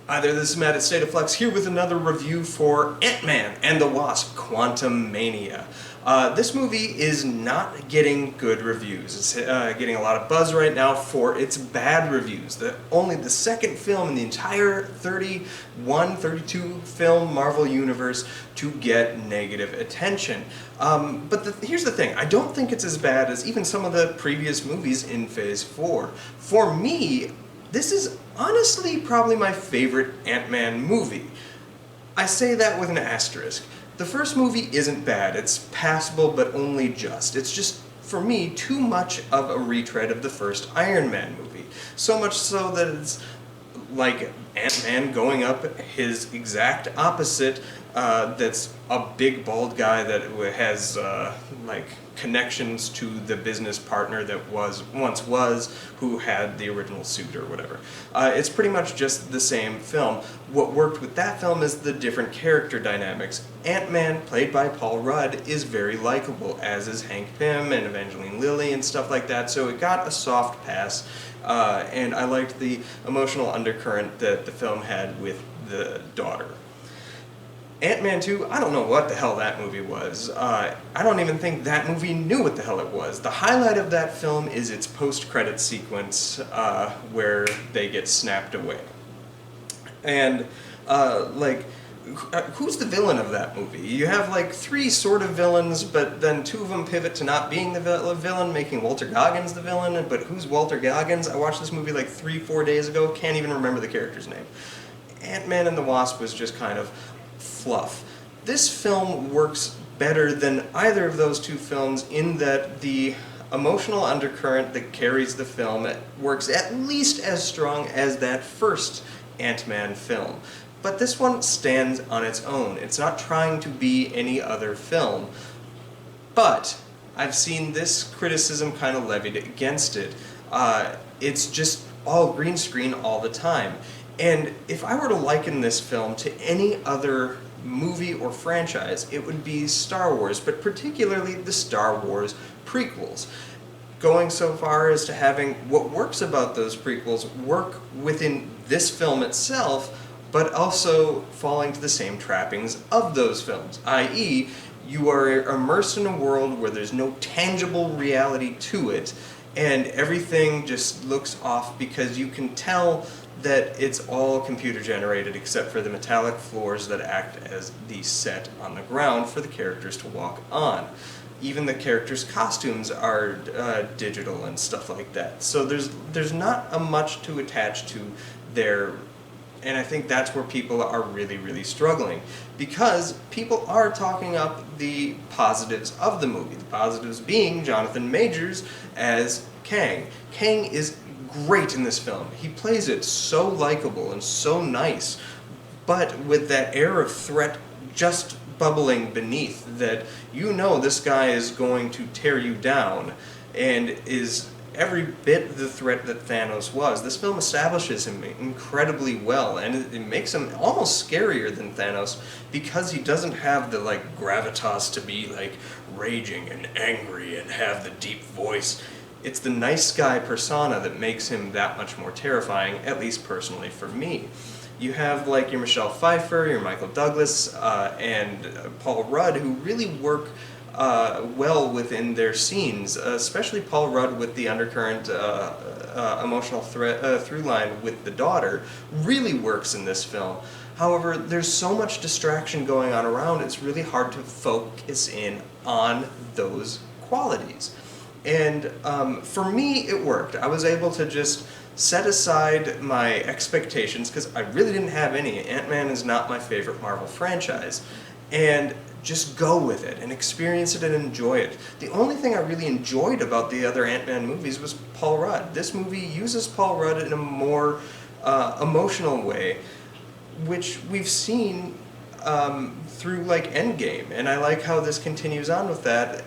Hi there, this is Matt at State of Flux here with another review for Ant-Man and the Wasp: Quantumania. This movie is not getting good reviews. It's getting a lot of buzz right now for its bad reviews. Only the second film in the entire 32 film Marvel universe to get negative attention. But here's the thing, I don't think it's as bad as even some of the previous movies in Phase 4. For me, this is honestly probably my favorite Ant-Man movie. I say that with an asterisk. The first movie isn't bad, it's passable but only just. It's just, for me, too much of a retread of the first Iron Man movie. So much so that it's like Ant-Man going up his exact opposite, that's a big bald guy that has like connections to the business partner that once was who had the original suit or whatever. It's pretty much just the same film. What worked with that film is the different character dynamics. Ant-Man, played by Paul Rudd, is very likable, as is Hank Pym and Evangeline Lilly and stuff like that, so it got a soft pass, and I liked the emotional undercurrent that the film had with the daughter. Ant-Man 2, I don't know what the hell that movie was. I don't even think that movie knew what the hell it was. The highlight of that film is its post-credit sequence where they get snapped away. And, who's the villain of that movie? You have, like, three sort of villains, but then two of them pivot to not being the villain, making Walter Goggins the villain. But who's Walter Goggins? I watched this movie like 3-4 days ago, can't even remember the character's name. Ant-Man and the Wasp was just kind of fluff. This film works better than either of those two films in that the emotional undercurrent that carries the film works at least as strong as that first Ant-Man film. But this one stands on its own. It's not trying to be any other film. But I've seen this criticism kind of levied against it. It's just all green screen all the time. And if I were to liken this film to any other movie or franchise, it would be Star Wars, but particularly the Star Wars prequels. Going so far as to having what works about those prequels work within this film itself, but also falling to the same trappings of those films, i.e., you are immersed in a world where there's no tangible reality to it, and everything just looks off because you can tell that it's all computer generated except for the metallic floors that act as the set on the ground for the characters to walk on. Even the characters' costumes are digital and stuff like that. So there's not much to attach to there, and I think that's where people are really, really struggling. Because people are talking up the positives of the movie. The positives being Jonathan Majors as Kang. Kang is great in this film. He plays it so likable and so nice, but with that air of threat just bubbling beneath that you know this guy is going to tear you down and is every bit the threat that Thanos was. This film establishes him incredibly well, and it makes him almost scarier than Thanos because he doesn't have the gravitas to be raging and angry and have the deep voice. It's the nice guy persona that makes him that much more terrifying, at least personally for me. You have your Michelle Pfeiffer, your Michael Douglas, and Paul Rudd, who really work well within their scenes, especially Paul Rudd with the undercurrent emotional through line with the daughter, really works in this film. However, there's so much distraction going on around, it's really hard to focus in on those qualities. And for me, it worked. I was able to just set aside my expectations, because I really didn't have any. Ant-Man is not my favorite Marvel franchise. And just go with it and experience it and enjoy it. The only thing I really enjoyed about the other Ant-Man movies was Paul Rudd. This movie uses Paul Rudd in a more emotional way, which we've seen through Endgame, and I like how this continues on with that.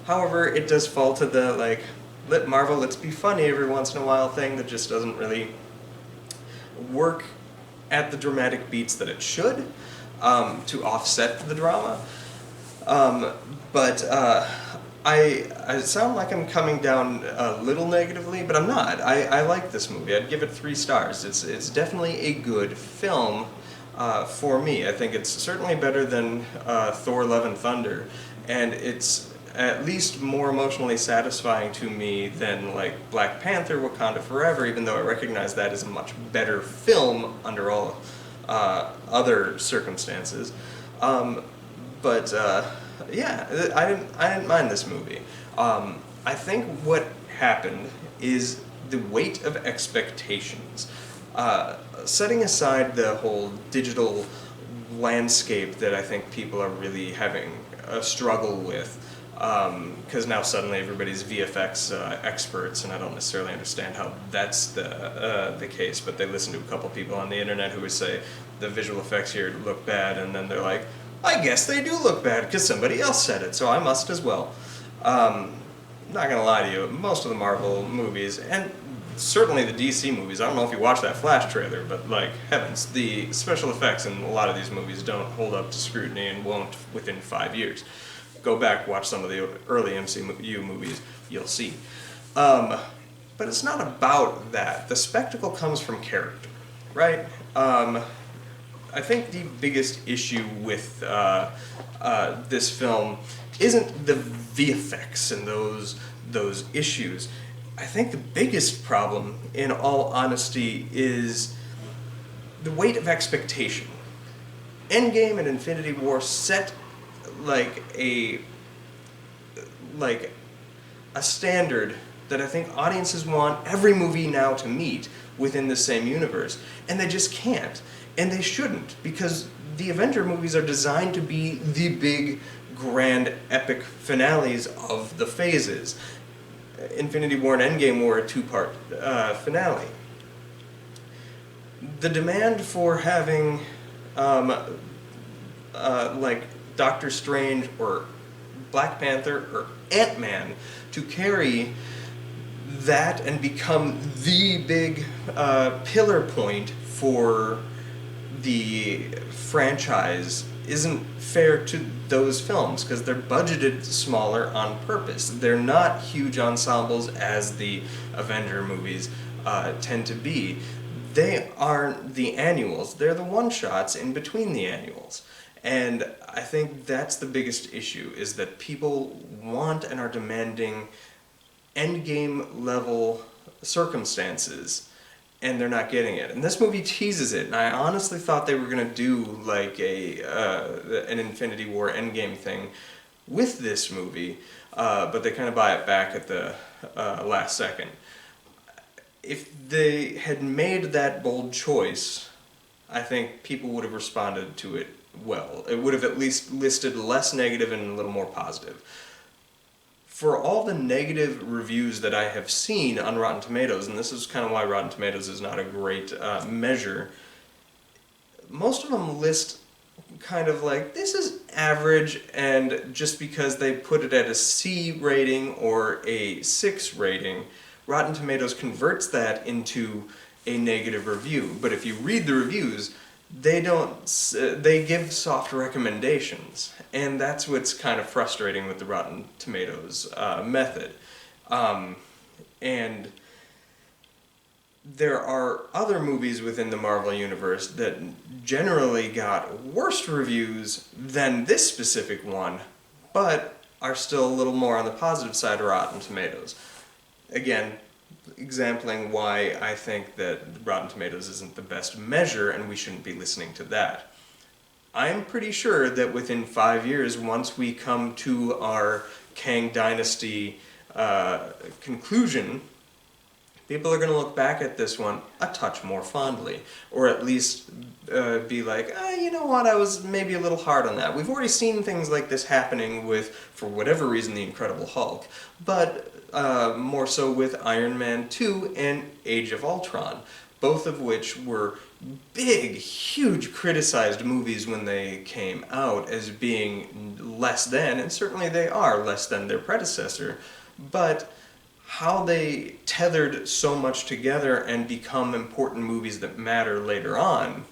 However, it does fall to the let Marvel, let's be funny every once in a while thing that just doesn't really work at the dramatic beats that it should to offset the drama. But I sound like I'm coming down a little negatively, but I'm not. I like this movie. I'd give it 3 stars. It's definitely a good film for me. I think it's certainly better than Thor: Love and Thunder, and it's at least more emotionally satisfying to me than like Black Panther: Wakanda Forever, even though I recognize that is a much better film under all other circumstances. But yeah, I didn't mind this movie. I think what happened is the weight of expectations. Setting aside the whole digital landscape that I think people are really having a struggle with, because now suddenly everybody's VFX experts, and I don't necessarily understand how that's the case, but they listen to a couple people on the internet who would say the visual effects here look bad, and then they're like, I guess they do look bad because somebody else said it, so I must as well. Not gonna lie to you, most of the Marvel movies, and certainly the DC movies, I don't know if you watched that Flash trailer, but like, heavens, the special effects in a lot of these movies don't hold up to scrutiny and won't within 5 years. Go back, watch some of the early MCU movies, you'll see. But it's not about that. The spectacle comes from character, right? I think the biggest issue with this film isn't the VFX and those issues. I think the biggest problem, in all honesty, is the weight of expectation. Endgame and Infinity War set like a standard that I think audiences want every movie now to meet within the same universe, and they just can't, and they shouldn't, because the Avenger movies are designed to be the big, grand, epic finales of the phases. Infinity War and Endgame were a 2-part finale. The demand for having like Doctor Strange or Black Panther or Ant-Man to carry that and become the big pillar point for the franchise isn't fair to those films because they're budgeted smaller on purpose. They're not huge ensembles as the Avenger movies tend to be. They aren't the annuals. They're the one-shots in between the annuals. And I think that's the biggest issue, is that people want and are demanding endgame level circumstances, and they're not getting it. And this movie teases it, and I honestly thought they were going to do like an Infinity War Endgame thing with this movie, but they kind of buy it back at the last second. If they had made that bold choice, I think people would have responded to it well. It would have at least listed less negative and a little more positive. For all the negative reviews that I have seen on Rotten Tomatoes, and this is kind of why Rotten Tomatoes is not a great measure, most of them list kind of like, this is average, and just because they put it at a C rating or a 6 rating, Rotten Tomatoes converts that into a negative review. But if you read the reviews, they give soft recommendations, and that's what's kind of frustrating with the Rotten Tomatoes method. And there are other movies within the Marvel Universe that generally got worse reviews than this specific one, but are still a little more on the positive side of Rotten Tomatoes. Again, exempling why I think that Rotten Tomatoes isn't the best measure and we shouldn't be listening to that. I'm pretty sure that within 5 years, once we come to our Kang Dynasty conclusion, people are going to look back at this one a touch more fondly, or at least be like, you know what, I was maybe a little hard on that. We've already seen things like this happening with, for whatever reason, the Incredible Hulk, but more so with Iron Man 2 and Age of Ultron, both of which were big, huge criticized movies when they came out as being less than, and certainly they are less than their predecessor, but how they tethered so much together and become important movies that matter later on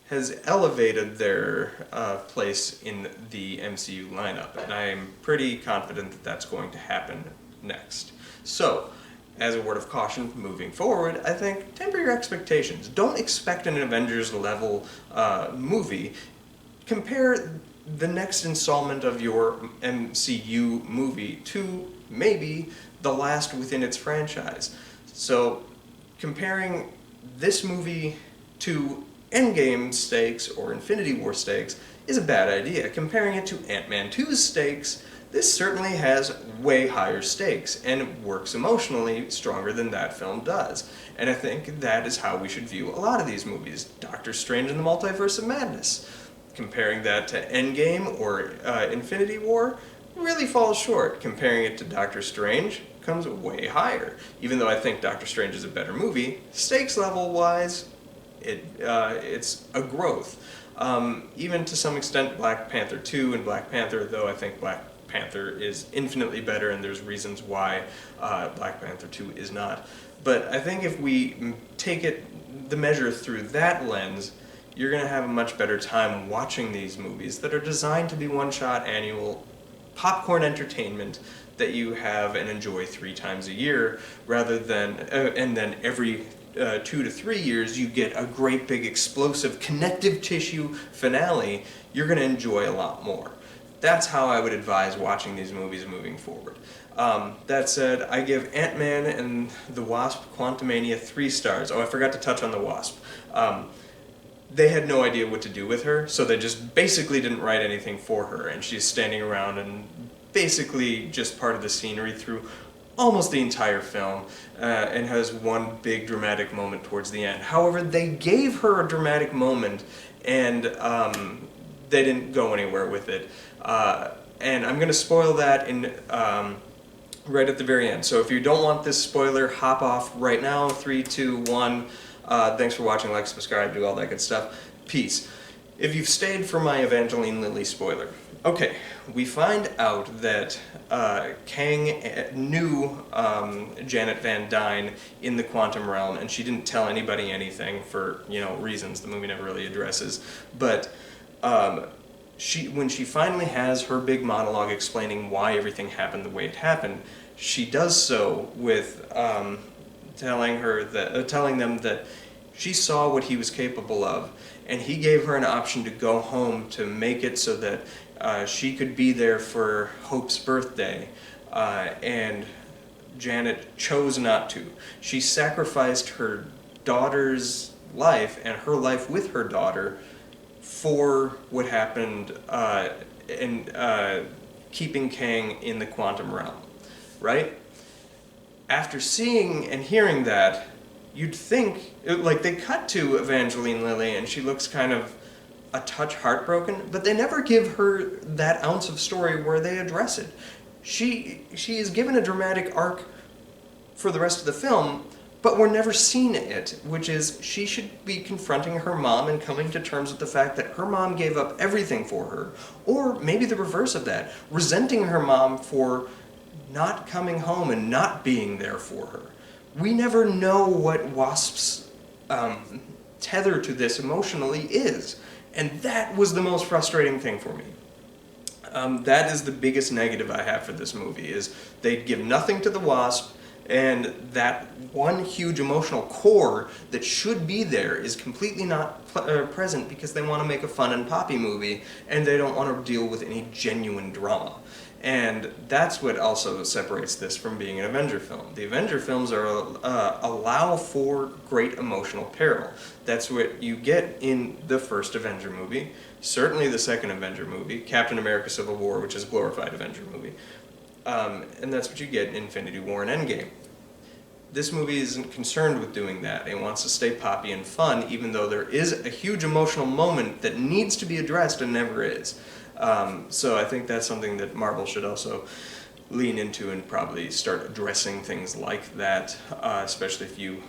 has elevated their place in the MCU lineup, and I am pretty confident that that's going to happen next. So, as a word of caution moving forward, I think temper your expectations. Don't expect an Avengers level movie. Compare the next installment of your MCU movie to maybe the last within its franchise. So, comparing this movie to Endgame stakes or Infinity War stakes is a bad idea. Comparing it to Ant-Man 2's stakes, this certainly has way higher stakes and works emotionally stronger than that film does. And I think that is how we should view a lot of these movies. Doctor Strange and the Multiverse of Madness. Comparing that to Endgame or Infinity War really falls short. Comparing it to Doctor Strange comes way higher. Even though I think Doctor Strange is a better movie, stakes level wise, it's a growth. Even to some extent Black Panther 2 and Black Panther, though I think Black Panther is infinitely better and there's reasons why Black Panther 2 is not. But I think if we take the measure through that lens, you're going to have a much better time watching these movies that are designed to be one-shot annual popcorn entertainment that you have and enjoy 3 times a year, rather than, and then every 2 to 3 years you get a great big explosive connective tissue finale you're going to enjoy a lot more. That's how I would advise watching these movies moving forward. That said, I give Ant-Man and the Wasp Quantumania 3 stars. Oh, I forgot to touch on the Wasp. They had no idea what to do with her, so they just basically didn't write anything for her, and she's standing around and basically just part of the scenery through almost the entire film, and has one big dramatic moment towards the end. However, they gave her a dramatic moment, and they didn't go anywhere with it. And I'm going to spoil that in right at the very end. So if you don't want this spoiler, hop off right now. 3, 2, 1. Thanks for watching, like, subscribe, do all that good stuff. Peace. If you've stayed for my Evangeline Lilly spoiler. Okay, we find out that Kang knew Janet Van Dyne in the quantum realm, and she didn't tell anybody anything for, reasons the movie never really addresses. But when she finally has her big monologue explaining why everything happened the way it happened, she does so with telling them that she saw what he was capable of, and he gave her an option to go home to make it so that she could be there for Hope's birthday, and Janet chose not to. She sacrificed her daughter's life and her life with her daughter for what happened in keeping Kang in the quantum realm, right? After seeing and hearing that, you'd think, like, they cut to Evangeline Lilly and she looks kind of a touch heartbroken, but they never give her that ounce of story where they address it. She is given a dramatic arc for the rest of the film, but we're never seen it, which is she should be confronting her mom and coming to terms with the fact that her mom gave up everything for her, or maybe the reverse of that, resenting her mom for not coming home and not being there for her. We never know what Wasp's tether to this emotionally is, and that was the most frustrating thing for me. That is the biggest negative I have for this movie, is they give nothing to the Wasp, and that one huge emotional core that should be there is completely not present because they want to make a fun and poppy movie, and they don't want to deal with any genuine drama. And that's what also separates this from being an Avenger film. The Avenger films allow for great emotional peril. That's what you get in the first Avenger movie, certainly the second Avenger movie, Captain America Civil War, which is a glorified Avenger movie. And that's what you get in Infinity War and Endgame. This movie isn't concerned with doing that. It wants to stay poppy and fun, even though there is a huge emotional moment that needs to be addressed and never is. So I think that's something that Marvel should also lean into and probably start addressing things like that, especially if you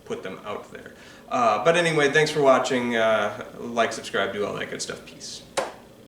put them out there. But anyway, thanks for watching. Like, subscribe, do all that good stuff. Peace.